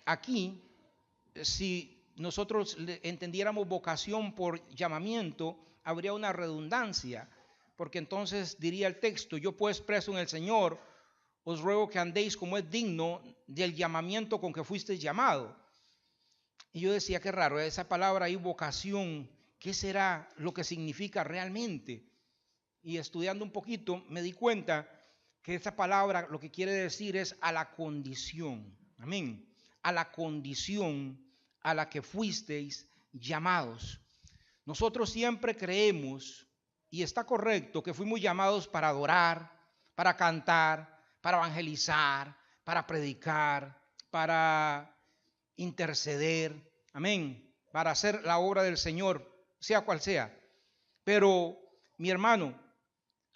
aquí, si nosotros entendiéramos vocación por llamamiento, habría una redundancia, porque entonces diría el texto: yo pues preso en el Señor, os ruego que andéis como es digno del llamamiento con que fuisteis llamado. Y yo decía, qué raro, esa palabra ahí, vocación, ¿qué será lo que significa realmente? Y estudiando un poquito me di cuenta que esa palabra lo que quiere decir es a la condición, amén, a la condición a la que fuisteis llamados. Nosotros siempre creemos, y está correcto, que fuimos llamados para adorar, para cantar, para evangelizar, para predicar, para interceder, amén, para hacer la obra del Señor, sea cual sea. Pero, mi hermano,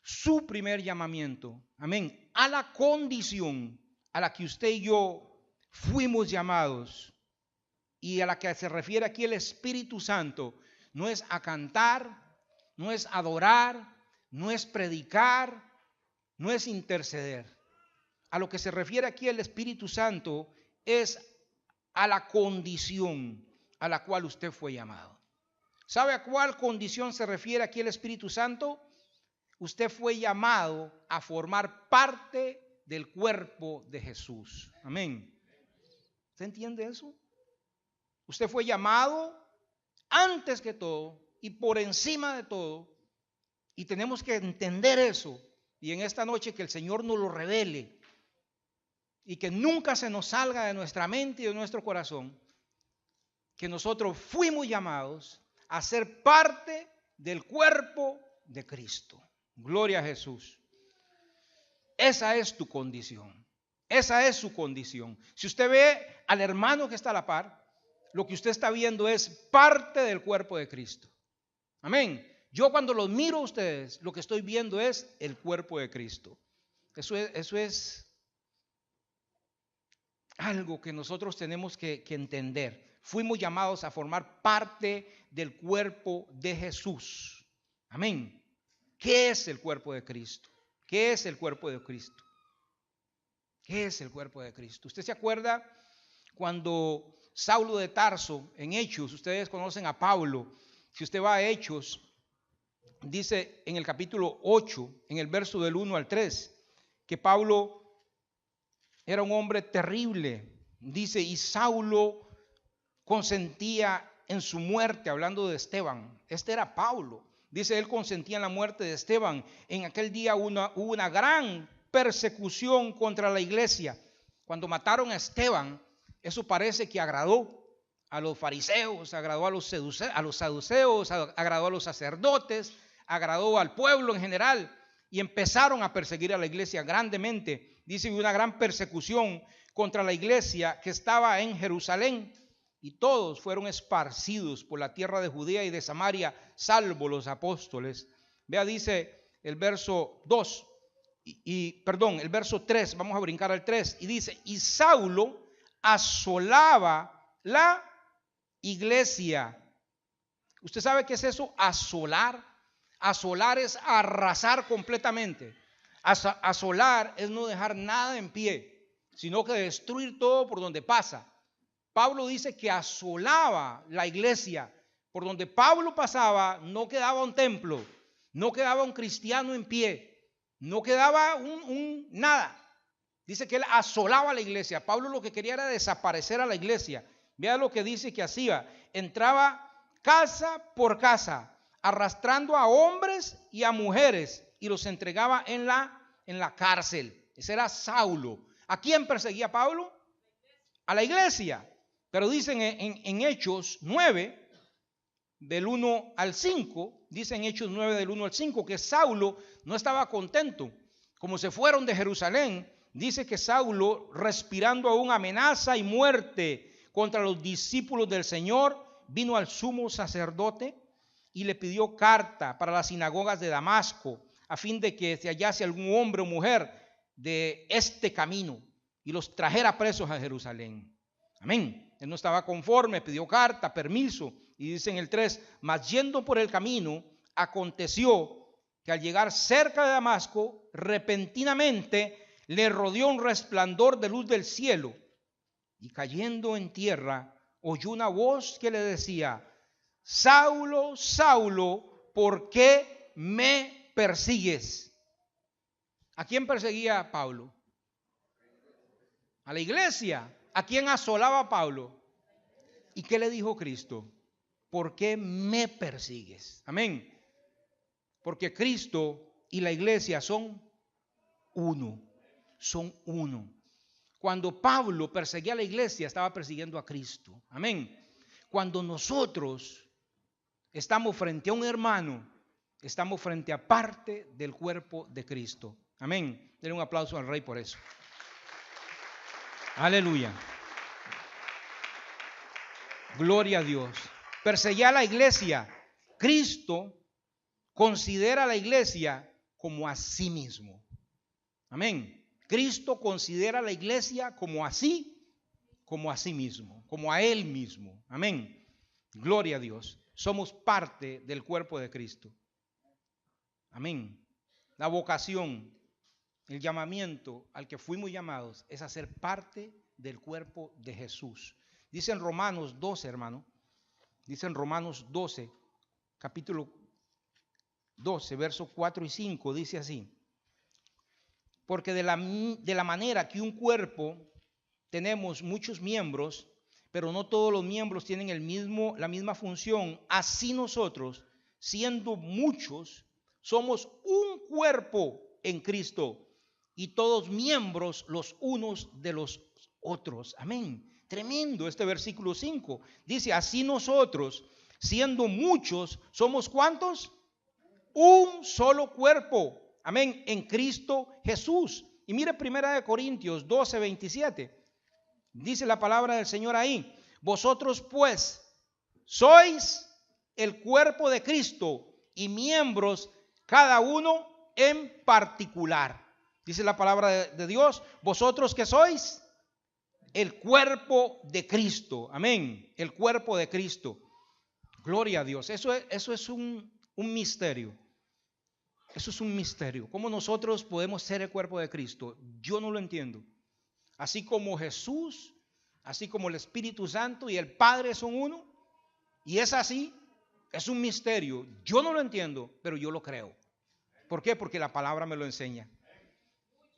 su primer llamamiento, amén, a la condición a la que usted y yo fuimos llamados y a la que se refiere aquí el Espíritu Santo, no es a cantar, no es adorar, no es predicar, no es interceder. A lo que se refiere aquí el Espíritu Santo es a la condición a la cual usted fue llamado. ¿Sabe a cuál condición se refiere aquí el Espíritu Santo? Usted fue llamado a formar parte del cuerpo de Jesús. Amén. ¿Usted entiende eso? Usted fue llamado antes que todo y por encima de todo. Y tenemos que entender eso. Y en esta noche que el Señor nos lo revele. Y que nunca se nos salga de nuestra mente y de nuestro corazón que nosotros fuimos llamados a ser parte del cuerpo de Cristo. Gloria a Jesús. Esa es tu condición. Esa es su condición. Si usted ve al hermano que está a la par, lo que usted está viendo es parte del cuerpo de Cristo. Amén. Yo cuando los miro a ustedes, lo que estoy viendo es el cuerpo de Cristo. Eso es algo que nosotros tenemos que entender. Fuimos llamados a formar parte del cuerpo de Jesús. Amén. ¿Qué es el cuerpo de Cristo? ¿Qué es el cuerpo de Cristo? ¿Qué es el cuerpo de Cristo? ¿Usted se acuerda cuando Saulo de Tarso, en Hechos, ustedes conocen a Pablo? Si usted va a Hechos, dice en el capítulo 8, en el verso del 1 al 3, que Pablo era un hombre terrible. Dice, y Saulo consentía en su muerte, hablando de Esteban. Este era Pablo. Dice, él consentía en la muerte de Esteban. En aquel día hubo una gran persecución contra la iglesia. Cuando mataron a Esteban, eso parece que agradó a los fariseos, agradó a los saduceos, agradó a los sacerdotes, agradó al pueblo en general, y empezaron a perseguir a la iglesia grandemente. Dice, una gran persecución contra la iglesia que estaba en Jerusalén, y todos fueron esparcidos por la tierra de Judea y de Samaria, salvo los apóstoles. Vea, dice el verso 2, el verso 3, vamos a brincar al 3, y dice, y Saulo asolaba la iglesia. ¿Usted sabe qué es eso? Asolar. Asolar es arrasar completamente. Asolar es no dejar nada en pie, sino que destruir todo por donde pasa. Pablo dice que asolaba la iglesia. Por donde Pablo pasaba no quedaba un templo, no quedaba un cristiano en pie, no quedaba nada. Dice que él asolaba la iglesia. Pablo lo que quería era desaparecer a la iglesia. Vea lo que dice que hacía. Entraba casa por casa, arrastrando a hombres y a mujeres, y los entregaba en la cárcel. Ese era Saulo. ¿A quién perseguía Pablo? A la iglesia. Pero dicen en Hechos 9, del 1 al 5, dicen Hechos 9 del 1 al 5, que Saulo no estaba contento. Como se fueron de Jerusalén, dice que Saulo, respirando aún amenaza y muerte contra los discípulos del Señor, vino al sumo sacerdote y le pidió carta para las sinagogas de Damasco, a fin de que se hallase algún hombre o mujer de este camino y los trajera presos a Jerusalén. Amén. Él no estaba conforme, pidió carta, permiso, y dice en el 3, mas yendo por el camino, aconteció que al llegar cerca de Damasco, repentinamente le rodeó un resplandor de luz del cielo, Y cayendo en tierra, oyó una voz que le decía: Saulo, Saulo, ¿por qué me persigues? ¿A quién perseguía Pablo? A la iglesia. ¿A quién asolaba Pablo? ¿Y qué le dijo Cristo? ¿Por qué me persigues? Amén. Porque Cristo y la iglesia son uno. Son uno. Cuando Pablo perseguía a la iglesia, estaba persiguiendo a Cristo. Amén. Cuando nosotros estamos frente a un hermano, estamos frente a parte del cuerpo de Cristo. Amén. Denle un aplauso al Rey por eso. Aleluya. Gloria a Dios. Perseguía a la iglesia. Cristo considera a la iglesia como a sí mismo. Amén. Cristo considera a la iglesia como a sí mismo, como a Él mismo. Amén. Gloria a Dios. Somos parte del cuerpo de Cristo. Amén. La vocación, el llamamiento al que fuimos llamados es a ser parte del cuerpo de Jesús. Dice en Romanos 12, hermano. Dice en Romanos 12, capítulo 12, versos 4 y 5, dice así: porque de la manera que un cuerpo tenemos muchos miembros, pero no todos los miembros tienen la misma función, así nosotros, siendo muchos, somos un cuerpo en Cristo y todos miembros los unos de los otros. Amén. Tremendo este versículo 5. Dice, así nosotros, siendo muchos, somos ¿cuántos? Un solo cuerpo. Amén, en Cristo Jesús. Y mire 1 Corintios 12, 27. Dice la palabra del Señor ahí: vosotros pues sois el cuerpo de Cristo y miembros cada uno en particular. Dice la palabra de Dios: vosotros que sois el cuerpo de Cristo. Amén, el cuerpo de Cristo. Gloria a Dios. Eso es un misterio. Eso es un misterio. ¿Cómo nosotros podemos ser el cuerpo de Cristo? Yo no lo entiendo. Así como Jesús, así como el Espíritu Santo y el Padre son uno, y es así, es un misterio. Yo no lo entiendo, pero yo lo creo. ¿Por qué? Porque la palabra me lo enseña.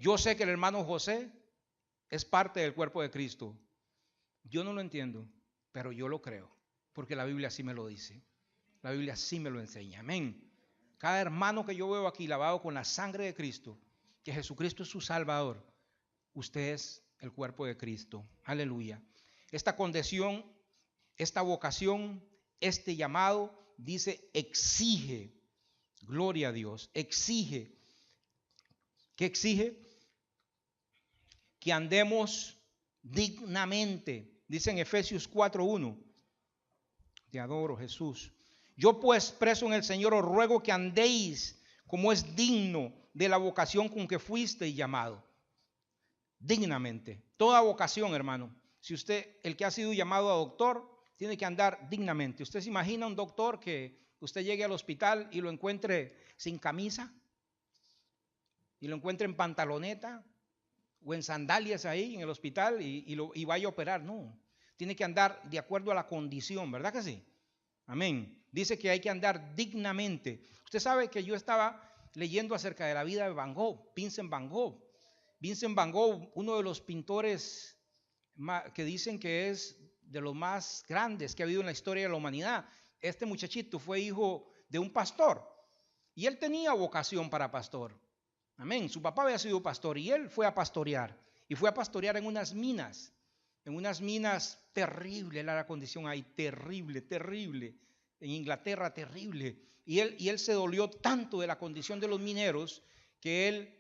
Yo sé que el hermano José es parte del cuerpo de Cristo. Yo no lo entiendo, pero yo lo creo, porque la Biblia sí me lo dice. La Biblia sí me lo enseña. Amén. Cada hermano que yo veo aquí lavado con la sangre de Cristo, que Jesucristo es su Salvador, usted es el cuerpo de Cristo. Aleluya. Esta condición, esta vocación, este llamado, dice, exige, gloria a Dios, exige. ¿Qué exige? Que andemos dignamente. Dice en Efesios 4:1. Te adoro, Jesús. Yo pues, preso en el Señor, os ruego que andéis como es digno de la vocación con que fuisteis llamado. Dignamente. Toda vocación, hermano. Si usted, el que ha sido llamado a doctor, tiene que andar dignamente. ¿Usted se imagina un doctor que usted llegue al hospital y lo encuentre sin camisa? Y lo encuentre en pantaloneta o en sandalias ahí en el hospital y vaya a operar. No. Tiene que andar de acuerdo a la condición, ¿verdad que sí? Amén. Dice que hay que andar dignamente. Usted sabe que yo estaba leyendo acerca de la vida de Van Gogh, Vincent Van Gogh. Vincent Van Gogh, uno de los pintores que dicen que es de los más grandes que ha habido en la historia de la humanidad. Este muchachito fue hijo de un pastor y él tenía vocación para pastor. Amén. Su papá había sido pastor y él fue a pastorear. Y fue a pastorear en unas minas. En unas minas terrible, era la condición ahí, terrible, terrible. En Inglaterra, terrible. Y él se dolió tanto de la condición de los mineros que él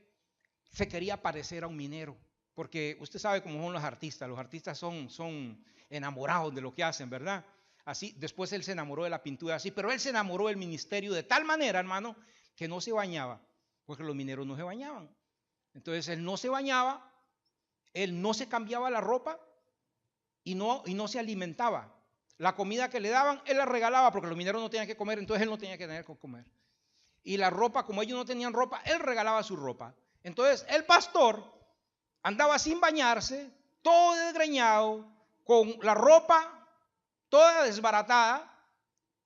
se quería parecer a un minero. Porque usted sabe cómo son los artistas son enamorados de lo que hacen, ¿verdad? Así, después él se enamoró de la pintura así, pero él se enamoró del ministerio de tal manera, hermano, que no se bañaba, porque los mineros no se bañaban. Entonces él no se bañaba, él no se cambiaba la ropa y no se alimentaba. La comida que le daban, él la regalaba porque los mineros no tenían que comer, entonces él no tenía que tener que comer. Y la ropa, como ellos no tenían ropa, él regalaba su ropa. Entonces el pastor andaba sin bañarse, todo desgreñado, con la ropa toda desbaratada,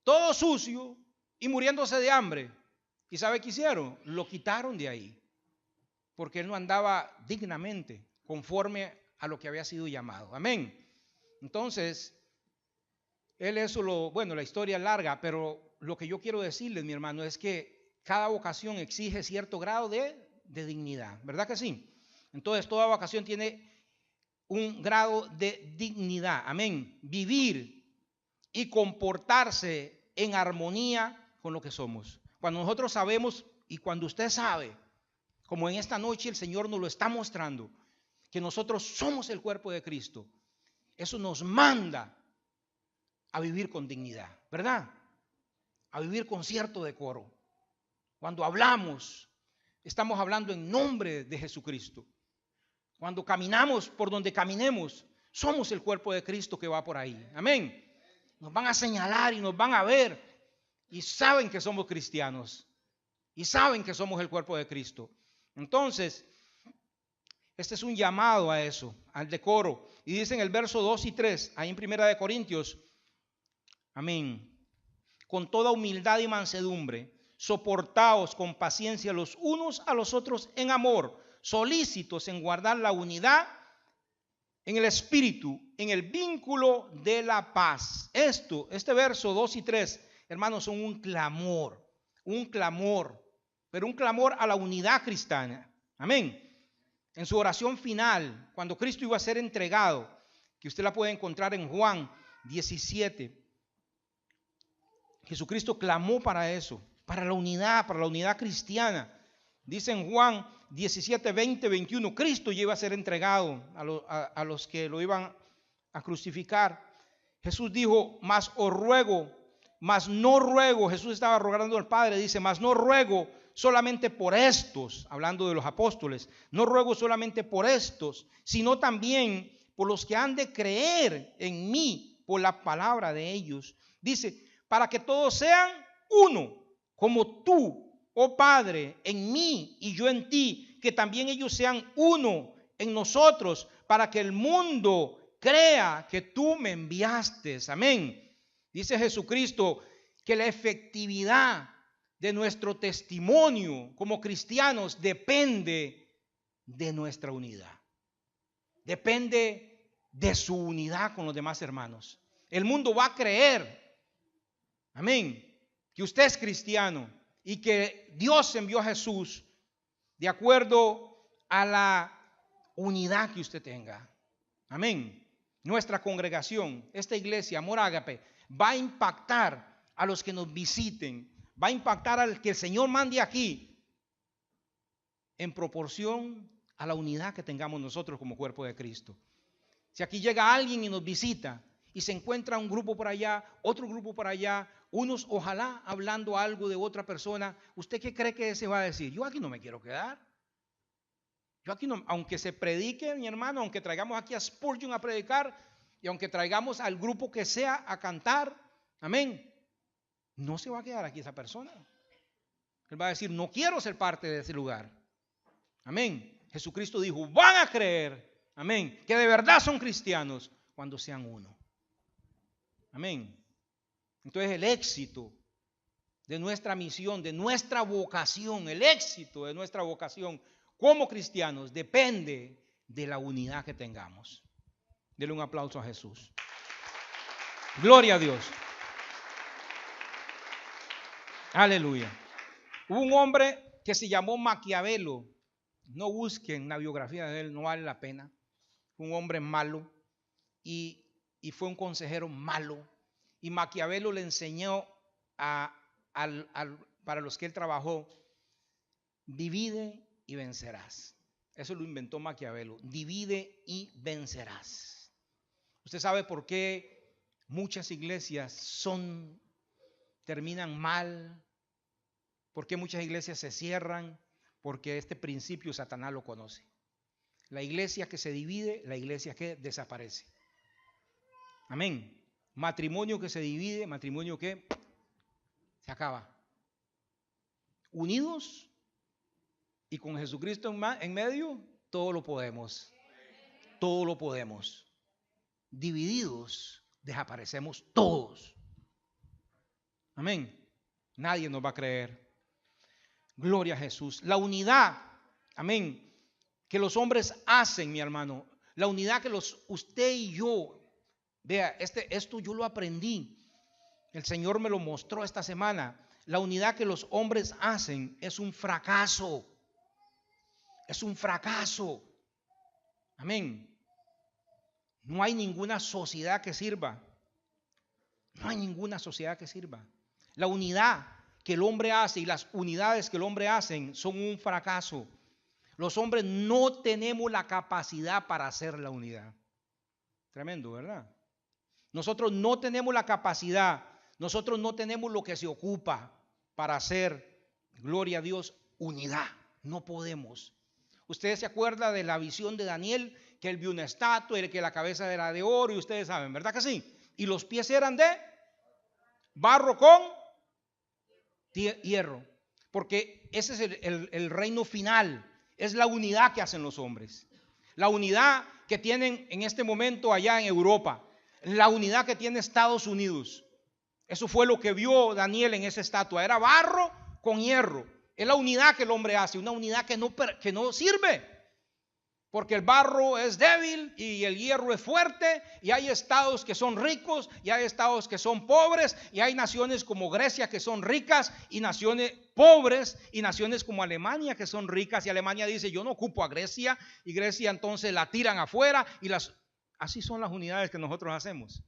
todo sucio y muriéndose de hambre. ¿Y sabe qué hicieron? Lo quitaron de ahí, porque él no andaba dignamente, conforme a lo que había sido llamado. Amén. Entonces, la historia es larga, pero lo que yo quiero decirles, mi hermano, es que cada vocación exige cierto grado de dignidad, ¿verdad que sí? Entonces, toda vocación tiene un grado de dignidad, amén. Vivir y comportarse en armonía con lo que somos. Cuando nosotros sabemos y cuando usted sabe, como en esta noche el Señor nos lo está mostrando, que nosotros somos el cuerpo de Cristo, eso nos manda a vivir con dignidad, ¿verdad? A vivir con cierto decoro. Cuando hablamos, estamos hablando en nombre de Jesucristo. Cuando caminamos por donde caminemos, somos el cuerpo de Cristo que va por ahí. Amén. Nos van a señalar y nos van a ver y saben que somos cristianos y saben que somos el cuerpo de Cristo. Entonces, este es un llamado a eso, al decoro. Y dice en el verso 2 y 3, ahí en 1 Corintios, amén, con toda humildad y mansedumbre, soportaos con paciencia los unos a los otros en amor, solícitos en guardar la unidad en el espíritu, en el vínculo de la paz. Este verso 2 y 3, hermanos, son un clamor, pero un clamor a la unidad cristiana. Amén. En su oración final, cuando Cristo iba a ser entregado, que usted la puede encontrar en Juan 17, Jesucristo clamó para eso, para la unidad cristiana. Dice en Juan 17, 20, 21, Cristo ya iba a ser entregado a los que lo iban a crucificar. Jesús dijo, mas no ruego, Jesús estaba rogando al Padre, dice, mas no ruego solamente por estos, hablando de los apóstoles, no ruego solamente por estos, sino también por los que han de creer en mí por la palabra de ellos. Dice, para que todos sean uno, como tú, oh Padre, en mí y yo en ti, que también ellos sean uno en nosotros, para que el mundo crea que tú me enviaste. Amén. Dice Jesucristo que la efectividad de nuestro testimonio como cristianos depende de nuestra unidad. Depende de su unidad con los demás hermanos. El mundo va a creer, amén, que usted es cristiano y que Dios envió a Jesús de acuerdo a la unidad que usted tenga. Amén. Nuestra congregación, esta iglesia, Amor Ágape, va a impactar a los que nos visiten, va a impactar al que el Señor mande aquí en proporción a la unidad que tengamos nosotros como cuerpo de Cristo. Si aquí llega alguien y nos visita y se encuentra un grupo por allá, otro grupo por allá, unos ojalá hablando algo de otra persona, ¿usted qué cree que ese va a decir? Yo aquí no me quiero quedar. Yo aquí no, aunque se predique, mi hermano, aunque traigamos aquí a Spurgeon a predicar y aunque traigamos al grupo que sea a cantar, amén, no se va a quedar aquí esa persona. Él va a decir, no quiero ser parte de ese lugar. Amén. Jesucristo dijo, van a creer, amén, que de verdad son cristianos cuando sean uno. Amén. Entonces el éxito de nuestra misión, de nuestra vocación, el éxito de nuestra vocación como cristianos depende de la unidad que tengamos. Denle un aplauso a Jesús. Gloria a Dios. Aleluya. Hubo un hombre que se llamó Maquiavelo. No busquen la biografía de él, no vale la pena. Fue un hombre malo y fue un consejero malo. Y Maquiavelo le enseñó para los que él trabajó, divide y vencerás. Eso lo inventó Maquiavelo. Divide y vencerás. Usted sabe por qué muchas iglesias terminan mal. ¿Por qué muchas iglesias se cierran? Porque este principio Satanás lo conoce. La iglesia que se divide, la iglesia que desaparece. Amén. Matrimonio que se divide, matrimonio que se acaba. Unidos y con Jesucristo en medio, todo lo podemos. todo lo podemos. Divididos, desaparecemos todos. Amén. Nadie nos va a creer. Gloria a Jesús. La unidad, amén, que los hombres hacen, mi hermano. La unidad que usted y yo, vea, esto yo lo aprendí. El Señor me lo mostró esta semana. La unidad que los hombres hacen es un fracaso. Es un fracaso. Amén. No hay ninguna sociedad que sirva. No hay ninguna sociedad que sirva. La unidad que el hombre hace y las unidades que el hombre hacen son un fracaso. Los hombres no tenemos la capacidad para hacer la unidad. Tremendo, ¿verdad? Nosotros no tenemos la capacidad. Nosotros no tenemos lo que se ocupa para hacer, gloria a Dios, unidad. No podemos. Ustedes se acuerdan de la visión de Daniel, que él vio una estatua y que la cabeza era de oro, y ustedes saben, ¿verdad que sí? Y los pies eran de barro con hierro, porque ese es el reino final, es la unidad que hacen los hombres, la unidad que tienen en este momento allá en Europa, la unidad que tiene Estados Unidos. Eso fue lo que vio Daniel en esa estatua, era barro con hierro. Es la unidad que el hombre hace, una unidad que no sirve. Porque el barro es débil y el hierro es fuerte, y hay estados que son ricos y hay estados que son pobres, y hay naciones como Grecia que son ricas y naciones pobres, y naciones como Alemania que son ricas, y Alemania dice yo no ocupo a Grecia, y Grecia entonces la tiran afuera, y así son las unidades que nosotros hacemos.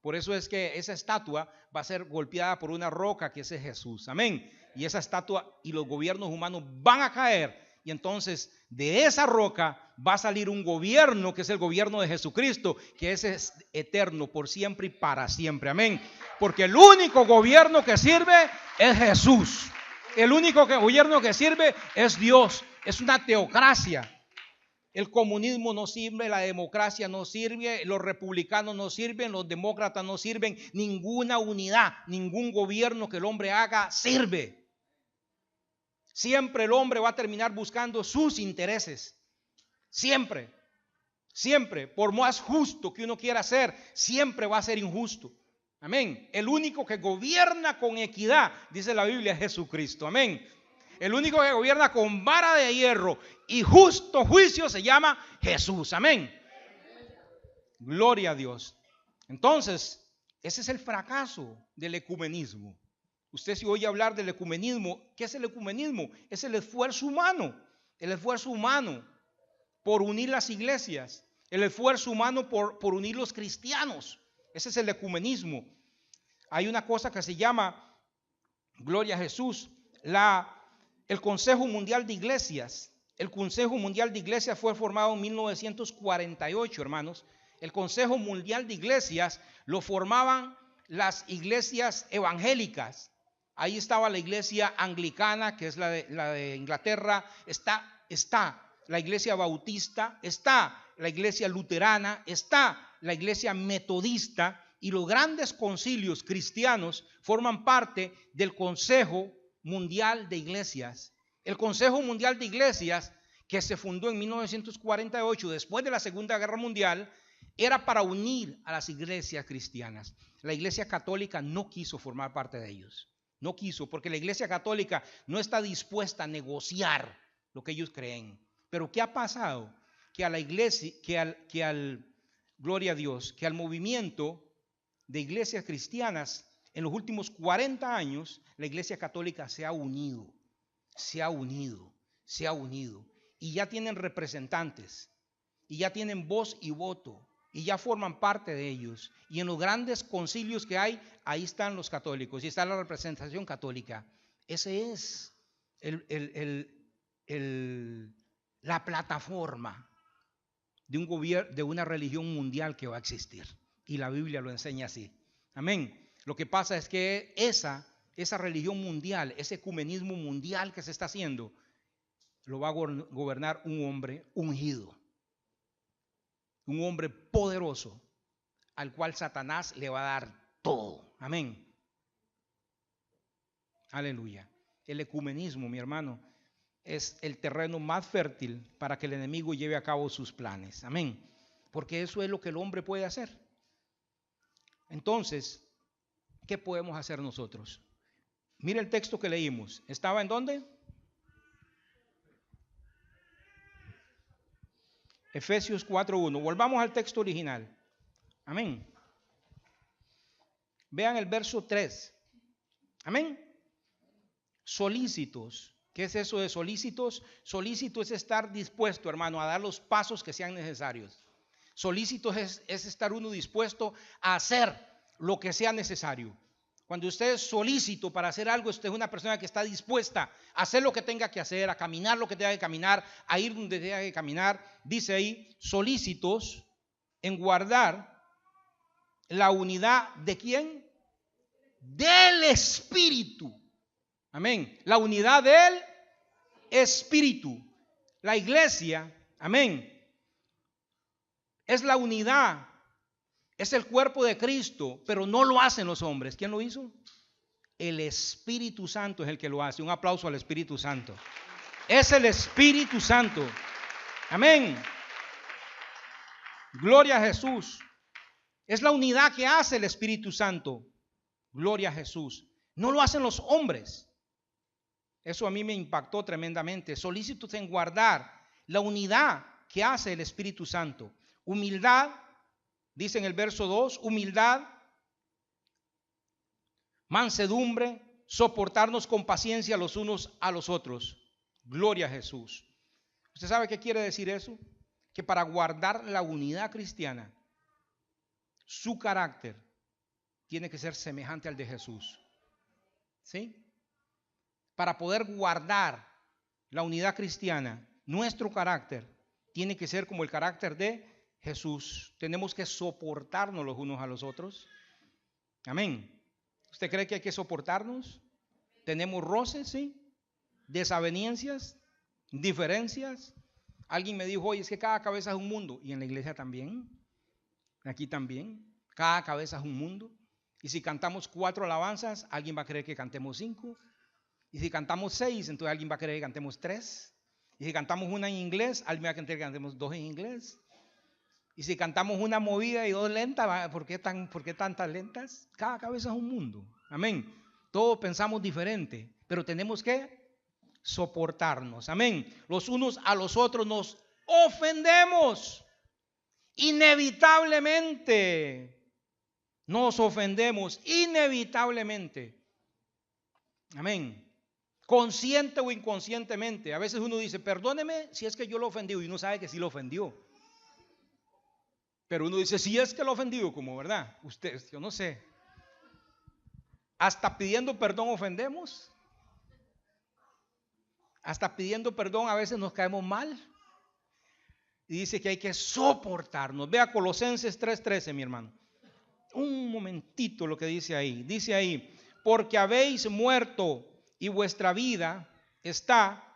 Por eso es que esa estatua va a ser golpeada por una roca que es Jesús, amén, y esa estatua y los gobiernos humanos van a caer. Y entonces de esa roca va a salir un gobierno que es el gobierno de Jesucristo, que ese es eterno por siempre y para siempre. Amén. Porque el único gobierno que sirve es Jesús. El único gobierno que sirve es Dios. Es una teocracia. El comunismo no sirve, la democracia no sirve, los republicanos no sirven, los demócratas no sirven. Ninguna unidad, ningún gobierno que el hombre haga sirve. Siempre el hombre va a terminar buscando sus intereses. Siempre, siempre, por más justo que uno quiera ser, siempre va a ser injusto. Amén. El único que gobierna con equidad, dice la Biblia, es Jesucristo. Amén. El único que gobierna con vara de hierro y justo juicio se llama Jesús. Amén. Gloria a Dios. Entonces, ese es el fracaso del ecumenismo. Usted se oye hablar del ecumenismo. ¿Qué es el ecumenismo? Es el esfuerzo humano por unir las iglesias, el esfuerzo humano por unir los cristianos. Ese es el ecumenismo. Hay una cosa que se llama, gloria a Jesús, el Consejo Mundial de Iglesias. El Consejo Mundial de Iglesias fue formado en 1948, hermanos. El Consejo Mundial de Iglesias lo formaban las iglesias evangélicas. Ahí estaba la iglesia anglicana, que es la de Inglaterra, está la iglesia bautista, está la iglesia luterana, está la iglesia metodista, y los grandes concilios cristianos forman parte del Consejo Mundial de Iglesias. El Consejo Mundial de Iglesias, que se fundó en 1948, después de la Segunda Guerra Mundial, era para unir a las iglesias cristianas. La iglesia católica no quiso formar parte de ellos. No quiso, porque la iglesia católica no está dispuesta a negociar lo que ellos creen. Pero ¿qué ha pasado? Que a la iglesia, gloria a Dios, que al movimiento de iglesias cristianas, en los últimos 40 años, la iglesia católica se ha unido. Y ya tienen representantes, y ya tienen voz y voto, y ya forman parte de ellos. Y en los grandes concilios que hay, ahí están los católicos y está la representación católica. Ese es la plataforma de un gobierno, de una religión mundial que va a existir. Y la Biblia lo enseña así. Amén. Lo que pasa es que esa religión mundial, ese ecumenismo mundial que se está haciendo, lo va a gobernar un hombre ungido. Un hombre poderoso al cual Satanás le va a dar todo. Amén. Aleluya. El ecumenismo, mi hermano, es el terreno más fértil para que el enemigo lleve a cabo sus planes. Amén. porque eso es lo que el hombre puede hacer. Entonces, ¿qué podemos hacer nosotros? Mire el texto que leímos. ¿Estaba en dónde? Efesios 4:1. Volvamos al texto original. Amén. Vean el verso 3. Amén. Solícitos. ¿Qué es eso de solícitos? Solícito es estar dispuesto, hermano, a dar los pasos que sean necesarios. Solícitos es estar uno dispuesto a hacer lo que sea necesario. Cuando usted es solícito para hacer algo, usted es una persona que está dispuesta a hacer lo que tenga que hacer, a caminar lo que tenga que caminar, a ir donde tenga que caminar. Dice ahí, solícitos en guardar la unidad ¿de quién? Del Espíritu. Amén. La unidad del Espíritu. La iglesia, amén, es la unidad. Es el cuerpo de Cristo, pero no lo hacen los hombres. ¿Quién lo hizo? El Espíritu Santo es el que lo hace. Un aplauso al Espíritu Santo. Es el Espíritu Santo. Amén. Gloria a Jesús. Es la unidad que hace el Espíritu Santo. Gloria a Jesús. No lo hacen los hombres. Eso a mí me impactó tremendamente. Solícitos en guardar la unidad que hace el Espíritu Santo. Humildad. Dice en el verso 2, humildad, mansedumbre, soportarnos con paciencia los unos a los otros. Gloria a Jesús. ¿Usted sabe qué quiere decir eso? Que para guardar la unidad cristiana, su carácter tiene que ser semejante al de Jesús. ¿Sí? Para poder guardar la unidad cristiana, nuestro carácter tiene que ser como el carácter de Jesús. Tenemos que soportarnos los unos a los otros. Amén. ¿Usted cree que hay que soportarnos? ¿Tenemos roces? Sí. ¿Desavenencias? ¿Diferencias? Alguien me dijo, oye, es que cada cabeza es un mundo. Y en la iglesia también. Aquí también. Cada cabeza es un mundo. Y si cantamos 4 alabanzas, alguien va a creer que cantemos 5. Y si cantamos 6, entonces alguien va a creer que cantemos 3. Y si cantamos una en inglés, alguien va a creer que cantemos 2 en inglés. Y si cantamos una movida y 2 lentas, ¿por qué tantas lentas? Cada cabeza es un mundo. Amén. Todos pensamos diferente, pero tenemos que soportarnos. Amén. Los unos a los otros nos ofendemos. Inevitablemente nos ofendemos. Inevitablemente. Amén. Consciente o inconscientemente. A veces uno dice, perdóneme si es que yo lo ofendí, y uno sabe que sí lo ofendió. Pero uno dice, si es que lo ofendido, como verdad, usted, yo no sé. Hasta pidiendo perdón ofendemos. Hasta pidiendo perdón a veces nos caemos mal. Y dice que hay que soportarnos. Vea Colosenses 3:13, mi hermano. Un momentito lo que dice ahí. Dice ahí, porque habéis muerto y vuestra vida está...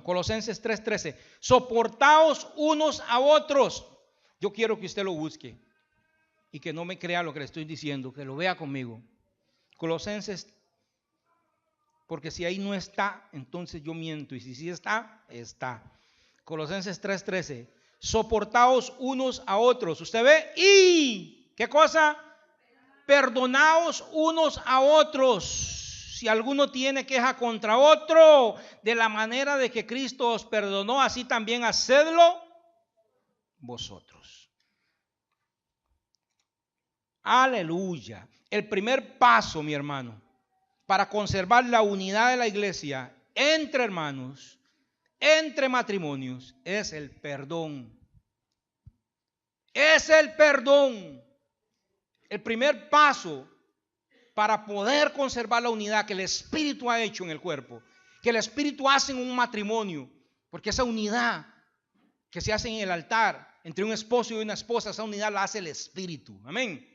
Colosenses 3:13. Soportaos unos a otros. Yo quiero que usted lo busque y que no me crea lo que le estoy diciendo, que lo vea conmigo. Colosenses, porque si ahí no está, entonces yo miento. Y si sí está, está. Colosenses 3:13. Soportaos unos a otros. ¿Usted ve? Y, ¿qué cosa? Perdonaos unos a otros. Si alguno tiene queja contra otro, de la manera de que Cristo os perdonó, así también hacedlo vosotros. Aleluya. El primer paso, mi hermano, para conservar la unidad de la iglesia entre hermanos, entre matrimonios, es el perdón. Es el perdón. El primer paso para poder conservar la unidad que el Espíritu ha hecho en el cuerpo, que el Espíritu hace en un matrimonio, porque esa unidad que se hace en el altar entre un esposo y una esposa, esa unidad la hace el Espíritu. Amén.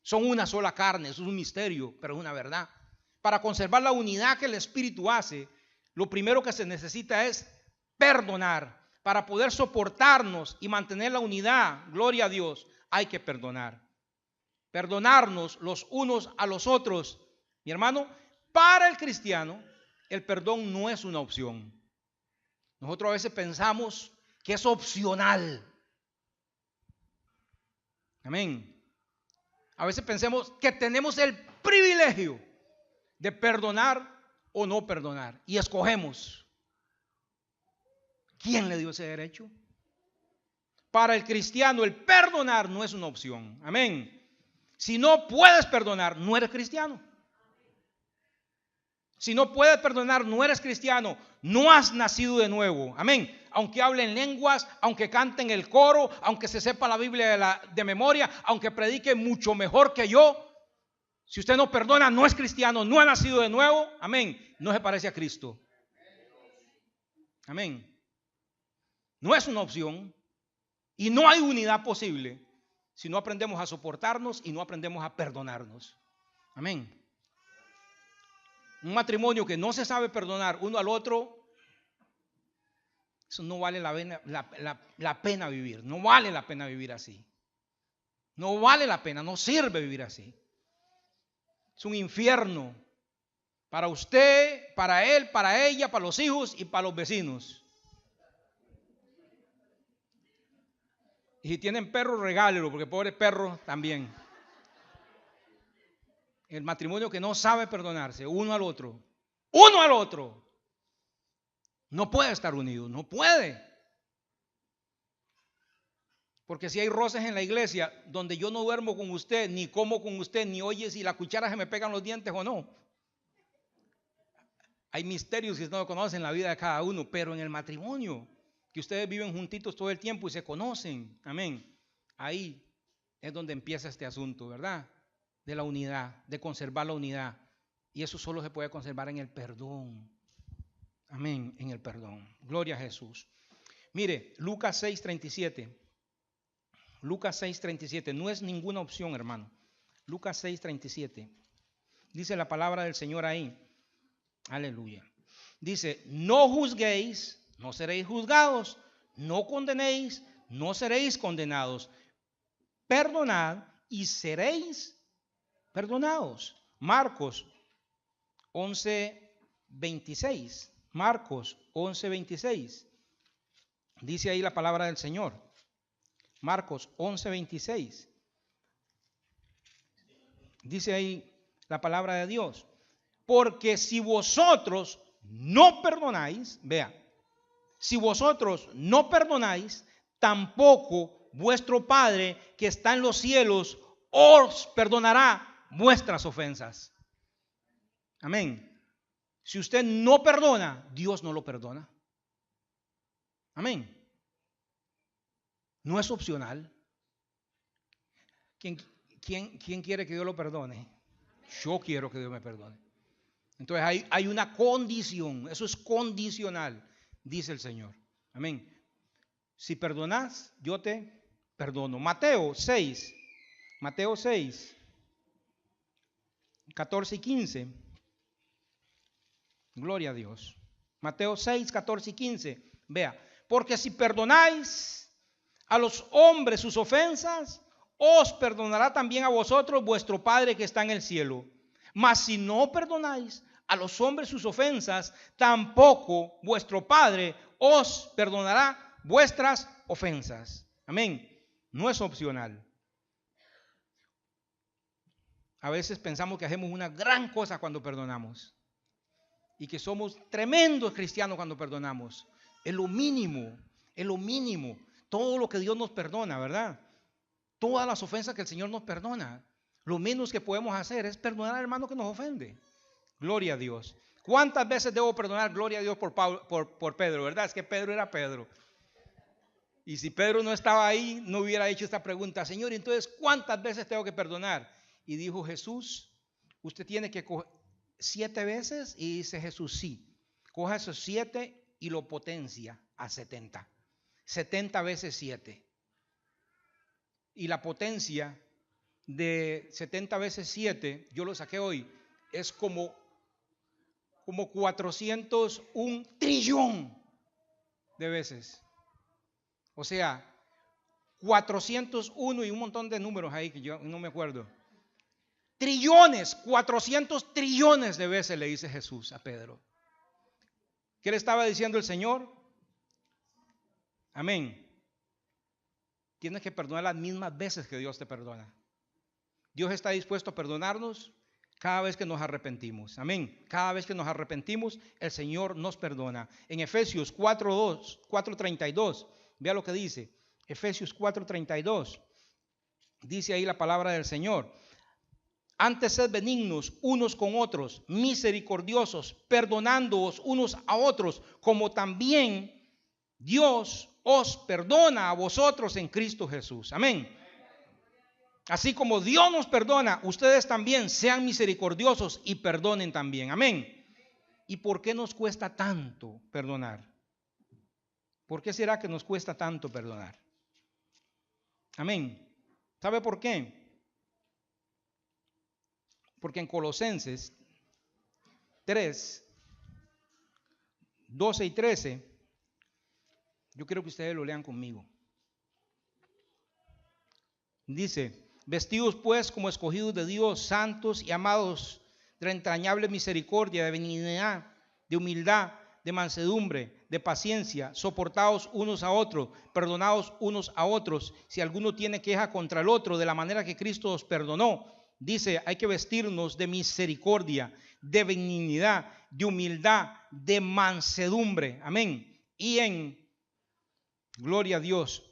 Son una sola carne, eso es un misterio, pero es una verdad. Para conservar la unidad que el Espíritu hace, lo primero que se necesita es perdonar. Para poder soportarnos y mantener la unidad, gloria a Dios, hay que perdonar. Perdonarnos los unos a los otros. Mi hermano, para el cristiano, el perdón no es una opción. Nosotros a veces pensamos que es opcional. Amén. A veces pensemos que tenemos el privilegio de perdonar o no perdonar y escogemos. ¿Quién le dio ese derecho? Para el cristiano el perdonar no es una opción. Amén. Si no puedes perdonar, no eres cristiano. Si no puedes perdonar, no eres cristiano. No has nacido de nuevo. Amén. Aunque hablen lenguas, aunque canten el coro, aunque se sepa la Biblia de memoria, aunque predique mucho mejor que yo, si usted no perdona, no es cristiano, no ha nacido de nuevo. Amén. No se parece a Cristo. Amén. No es una opción. Y no hay unidad posible si no aprendemos a soportarnos y no aprendemos a perdonarnos. Amén. Un matrimonio que no se sabe perdonar uno al otro, eso no vale la pena vivir. No vale la pena vivir así. No vale la pena, no sirve vivir así. Es un infierno para usted, para él, para ella, para los hijos y para los vecinos. Y si tienen perros, regálenlo, porque pobre perro también. El matrimonio que no sabe perdonarse uno al otro, no puede estar unido, no puede. Porque si hay roces en la iglesia donde yo no duermo con usted, ni como con usted, ni oye si la cuchara se me pegan los dientes o no. Hay misterios que no conocen la vida de cada uno, pero en el matrimonio, que ustedes viven juntitos todo el tiempo y se conocen, amén. Ahí es donde empieza este asunto, ¿verdad? De la unidad, de conservar la unidad. Y eso solo se puede conservar en el perdón. Amén, en el perdón. Gloria a Jesús. Mire, Lucas 6:37. Lucas 6:37. No es ninguna opción, hermano. Lucas 6:37. Dice la palabra del Señor ahí. Aleluya. Dice, no juzguéis, no seréis juzgados, no condenéis, no seréis condenados. Perdonad y seréis perdonados. Marcos 11:26. Marcos 11:26. Dice ahí la palabra del Señor. Marcos 11:26. Dice ahí la palabra de Dios. Porque si vosotros no perdonáis, vea, si vosotros no perdonáis, tampoco vuestro Padre que está en los cielos os perdonará vuestras ofensas. Amén. Si usted no perdona, Dios no lo perdona. Amén. No es opcional. ¿Quién quiere que Dios lo perdone? Yo quiero que Dios me perdone. Entonces hay una condición, eso es condicional, dice el Señor. Amén. Si perdonas, yo te perdono. Mateo 6, 14 y 15. Gloria a Dios. Mateo 6, 14 y 15. Vea, porque si perdonáis a los hombres sus ofensas, os perdonará también a vosotros vuestro Padre que está en el cielo. Mas si no perdonáis a los hombres sus ofensas, tampoco vuestro Padre os perdonará vuestras ofensas. Amén. No es opcional. A veces pensamos que hacemos una gran cosa cuando perdonamos y que somos tremendos cristianos cuando perdonamos. Es lo mínimo, es lo mínimo. Todo lo que Dios nos perdona, ¿verdad? Todas las ofensas que el Señor nos perdona. Lo menos que podemos hacer es perdonar al hermano que nos ofende. Gloria a Dios. ¿Cuántas veces debo perdonar? Gloria a Dios por Pedro, ¿verdad? Es que Pedro era Pedro. Y si Pedro no estaba ahí, no hubiera hecho esta pregunta. Señor, entonces, ¿cuántas veces tengo que perdonar? Y dijo Jesús, usted tiene que coger 7 veces. Y dice Jesús, sí. Coja esos 7 y lo potencia a 70. 70 veces 7. Y la potencia de 70 veces 7, yo lo saqué hoy, es como 401 trillón de veces. O sea, 401 y un montón de números ahí que yo no me acuerdo. Trillones, 400 trillones de veces le dice Jesús a Pedro. ¿Qué le estaba diciendo el Señor? Amén. Tienes que perdonar las mismas veces que Dios te perdona. Dios está dispuesto a perdonarnos cada vez que nos arrepentimos. Amén. Cada vez que nos arrepentimos, el Señor nos perdona. En Efesios 4:32, vea lo que dice. Efesios 4:32. Dice ahí la palabra del Señor. Antes sed benignos unos con otros, misericordiosos, perdonándoos unos a otros, como también Dios os perdona a vosotros en Cristo Jesús. Amén. Así como Dios nos perdona, ustedes también sean misericordiosos y perdonen también. Amén. ¿Y por qué nos cuesta tanto perdonar? ¿Por qué será que nos cuesta tanto perdonar? Amén. ¿Sabe por qué? Porque en Colosenses 3, 12 y 13, yo quiero que ustedes lo lean conmigo. Dice, vestidos pues como escogidos de Dios, santos y amados, de entrañable misericordia, de benignidad, de humildad, de mansedumbre, de paciencia, soportados unos a otros, perdonados unos a otros, si alguno tiene queja contra el otro, de la manera que Cristo os perdonó. Dice, hay que vestirnos de misericordia, de benignidad, de humildad, de mansedumbre. Amén. Y en, gloria a Dios,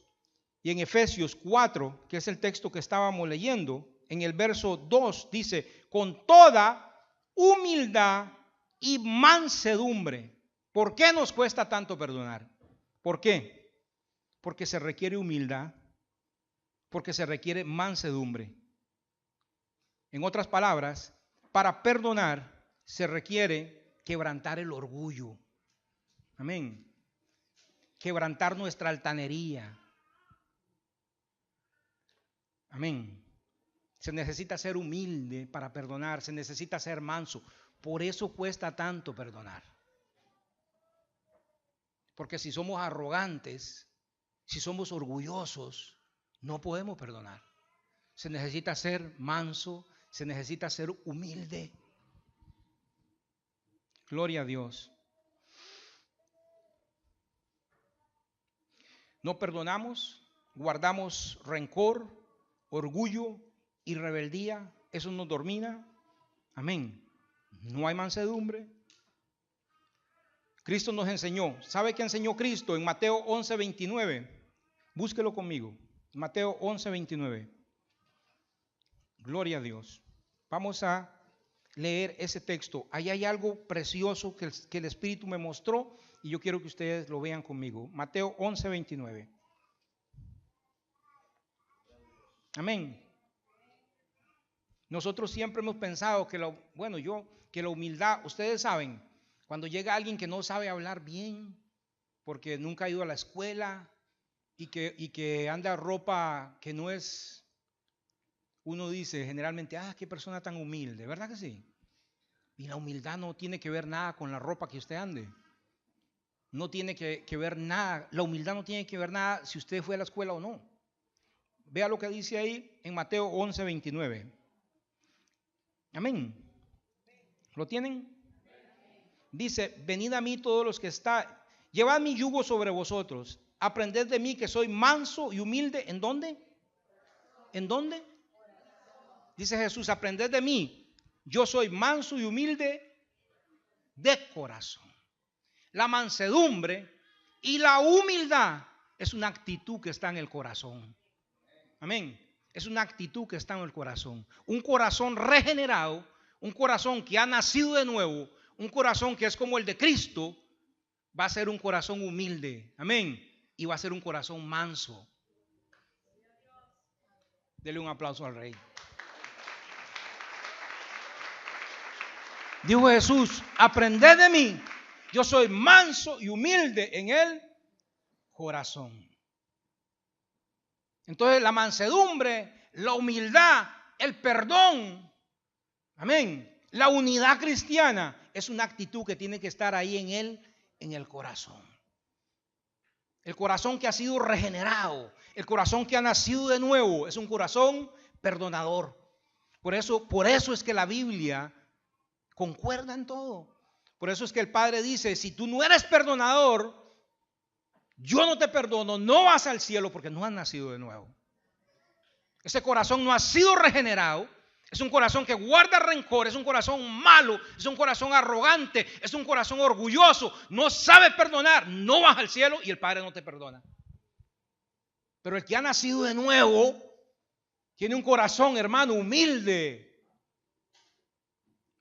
y en Efesios 4, que es el texto que estábamos leyendo, en el verso 2 dice, con toda humildad y mansedumbre. ¿Por qué nos cuesta tanto perdonar? ¿Por qué? Porque se requiere humildad, porque se requiere mansedumbre. En otras palabras, para perdonar se requiere quebrantar el orgullo. Amén. Quebrantar nuestra altanería. Amén. Se necesita ser humilde para perdonar, se necesita ser manso. Por eso cuesta tanto perdonar. Porque si somos arrogantes, si somos orgullosos, no podemos perdonar. Se necesita ser manso, se necesita ser humilde. Gloria a Dios. No perdonamos, guardamos rencor, orgullo y rebeldía. Eso nos domina. Amén. No hay mansedumbre. Cristo nos enseñó. ¿Sabe qué enseñó Cristo? En Mateo 11:29. Búsquelo conmigo. Mateo 11:29. Gloria a Dios. Vamos a leer ese texto. Ahí hay algo precioso que el Espíritu me mostró y yo quiero que ustedes lo vean conmigo. Mateo 11:29. Amén. Nosotros siempre hemos pensado que la humildad, ustedes saben, cuando llega alguien que no sabe hablar bien, porque nunca ha ido a la escuela y que anda ropa que no es, uno dice generalmente, qué persona tan humilde, ¿verdad que sí? Y la humildad no tiene que ver nada con la ropa que usted ande. No tiene que ver nada, la humildad no tiene que ver nada si usted fue a la escuela o no. Vea lo que dice ahí en Mateo 11:29. Amén. ¿Lo tienen? Dice, venid a mí todos los que estáis, llevad mi yugo sobre vosotros, aprended de mí que soy manso y humilde. ¿En dónde? ¿En dónde? Dice Jesús, aprended de mí, yo soy manso y humilde de corazón. La mansedumbre y la humildad es una actitud que está en el corazón. Amén. Es una actitud que está en el corazón. Un corazón regenerado, un corazón que ha nacido de nuevo, un corazón que es como el de Cristo, va a ser un corazón humilde. Amén. Y va a ser un corazón manso. Dele un aplauso al Rey. Dijo Jesús, aprended de mí, yo soy manso y humilde en el corazón. Entonces la mansedumbre, la humildad, el perdón, amén, la unidad cristiana es una actitud que tiene que estar ahí en el corazón. El corazón que ha sido regenerado, el corazón que ha nacido de nuevo, es un corazón perdonador. Por eso es que la Biblia concuerda en todo. Por eso es que el Padre dice, si tú no eres perdonador, yo no te perdono, no vas al cielo porque no has nacido de nuevo. Ese corazón no ha sido regenerado. Es un corazón que guarda rencor, es un corazón malo, es un corazón arrogante, es un corazón orgulloso. No sabe perdonar, no vas al cielo y el Padre no te perdona. Pero el que ha nacido de nuevo tiene un corazón, hermano, humilde.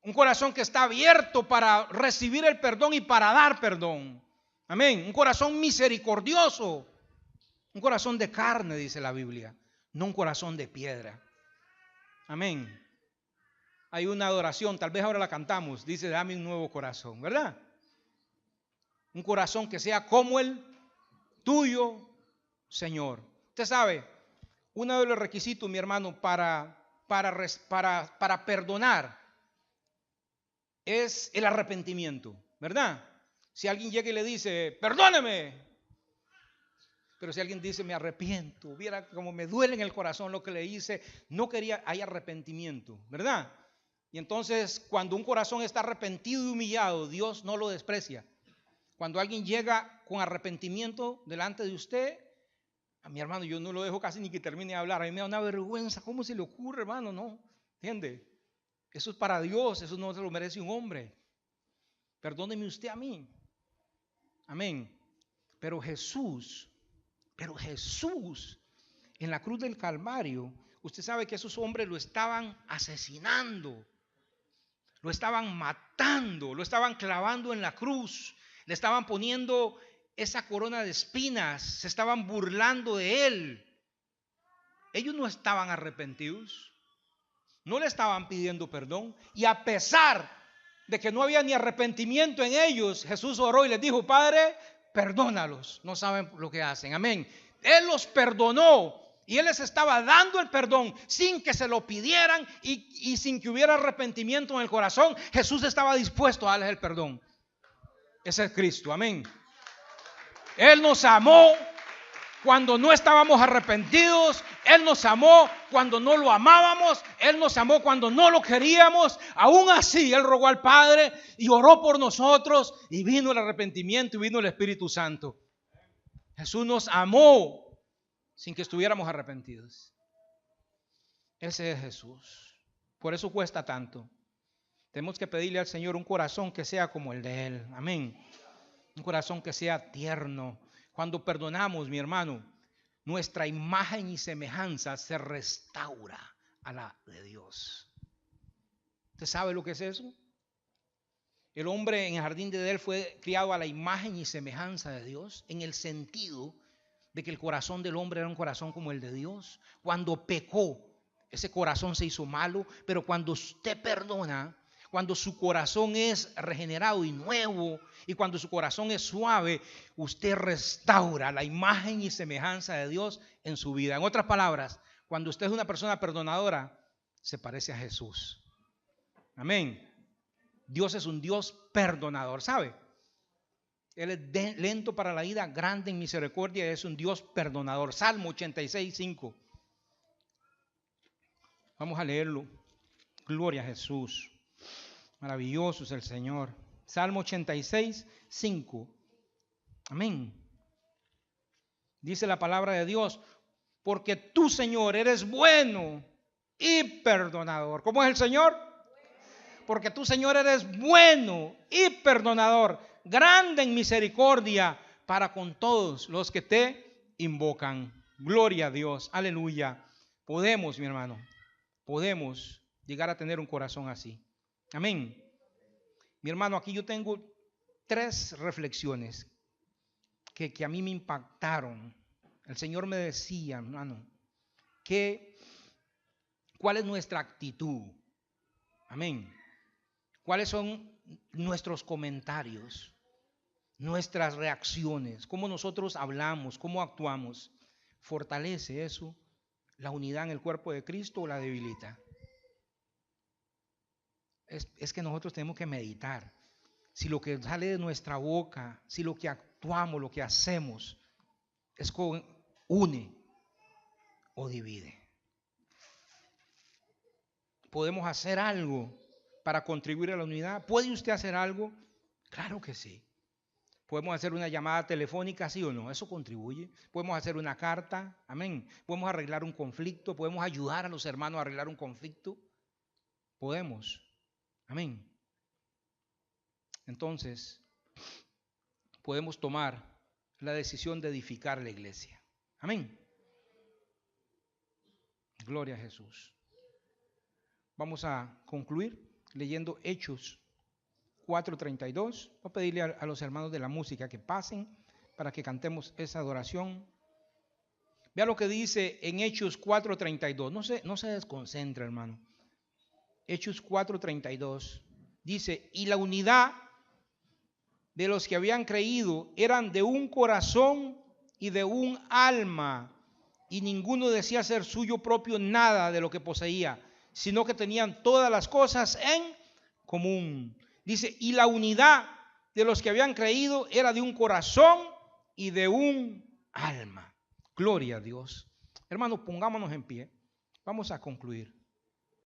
Un corazón que está abierto para recibir el perdón y para dar perdón. Amén. Un corazón misericordioso. Un corazón de carne, dice la Biblia, no un corazón de piedra. Amén. Hay una adoración, tal vez ahora la cantamos, dice, dame un nuevo corazón, ¿verdad? Un corazón que sea como el tuyo, Señor. Usted sabe, uno de los requisitos, mi hermano, para perdonar es el arrepentimiento, ¿verdad? Si alguien llega y le dice, perdóneme, pero si alguien dice, me arrepiento, viera como me duele en el corazón lo que le hice, no quería, hay arrepentimiento, ¿verdad? Y entonces, cuando un corazón está arrepentido y humillado, Dios no lo desprecia. Cuando alguien llega con arrepentimiento delante de usted, a mi hermano, yo no lo dejo casi ni que termine de hablar. A mí me da una vergüenza. ¿Cómo se le ocurre, hermano? No, ¿entiende? Eso es para Dios, eso no se lo merece un hombre. Perdóneme usted a mí. Amén. Pero Jesús, en la cruz del Calvario, usted sabe que esos hombres lo estaban asesinando, lo estaban matando, lo estaban clavando en la cruz, le estaban poniendo esa corona de espinas, se estaban burlando de él. Ellos no estaban arrepentidos, no le estaban pidiendo perdón, y a pesar de que no había ni arrepentimiento en ellos, Jesús oró y les dijo, Padre, perdónalos, no saben lo que hacen. Amén. Él los perdonó y Él les estaba dando el perdón sin que se lo pidieran y sin que hubiera arrepentimiento en el corazón. Jesús estaba dispuesto a darles el perdón. Ese es Cristo. Amén. Él nos amó cuando no estábamos arrepentidos. Él nos amó cuando no lo amábamos. Él nos amó cuando no lo queríamos. Aún así, Él rogó al Padre y oró por nosotros. Y vino el arrepentimiento y vino el Espíritu Santo. Jesús nos amó sin que estuviéramos arrepentidos. Ese es Jesús. Por eso cuesta tanto. Tenemos que pedirle al Señor un corazón que sea como el de Él. Amén. Un corazón que sea tierno. Cuando perdonamos, mi hermano, nuestra imagen y semejanza se restaura a la de Dios. ¿Usted sabe lo que es eso? El hombre en el jardín de Edén fue criado a la imagen y semejanza de Dios, en el sentido de que el corazón del hombre era un corazón como el de Dios. Cuando pecó, ese corazón se hizo malo, pero cuando usted perdona, cuando su corazón es regenerado y nuevo, y cuando su corazón es suave, usted restaura la imagen y semejanza de Dios en su vida. En otras palabras, cuando usted es una persona perdonadora, se parece a Jesús. Amén. Dios es un Dios perdonador, ¿sabe? Él es lento para la ira, grande en misericordia, es un Dios perdonador. Salmo 86:5. Vamos a leerlo. Gloria a Jesús. Maravilloso es el Señor. Salmo 86:5. Amén. Dice la palabra de Dios, porque tú, Señor, eres bueno y perdonador. ¿Cómo es el Señor? Porque tú, Señor, eres bueno y perdonador, grande en misericordia para con todos los que te invocan. Gloria a Dios, aleluya. Podemos, mi hermano, podemos llegar a tener un corazón así. Amén. Mi hermano, aquí yo tengo 3 reflexiones que a mí me impactaron. El Señor me decía, hermano, ¿cuál es nuestra actitud? Amén. ¿Cuáles son nuestros comentarios, nuestras reacciones? ¿Cómo nosotros hablamos? ¿Cómo actuamos? ¿Fortalece eso la unidad en el cuerpo de Cristo o la debilita? Es que nosotros tenemos que meditar. Si lo que sale de nuestra boca, si lo que actuamos, lo que hacemos, une o divide. ¿Podemos hacer algo para contribuir a la unidad? ¿Puede usted hacer algo? Claro que sí. Podemos hacer una llamada telefónica, sí o no, eso contribuye. Podemos hacer una carta, amén. Podemos arreglar un conflicto, podemos ayudar a los hermanos a arreglar un conflicto. Podemos, amén. Entonces, podemos tomar la decisión de edificar la iglesia. Amén. Gloria a Jesús. Vamos a concluir leyendo Hechos 4:32. Voy a pedirle a los hermanos de la música que pasen para que cantemos esa adoración. Vea lo que dice en Hechos 4:32. No se desconcentre, hermano. Hechos 4:32 dice: y la unidad de los que habían creído eran de un corazón y de un alma, y ninguno decía ser suyo propio nada de lo que poseía, sino que tenían todas las cosas en común. Dice, y la unidad de los que habían creído era de un corazón y de un alma. Gloria a Dios. Hermanos, pongámonos en pie. Vamos a concluir.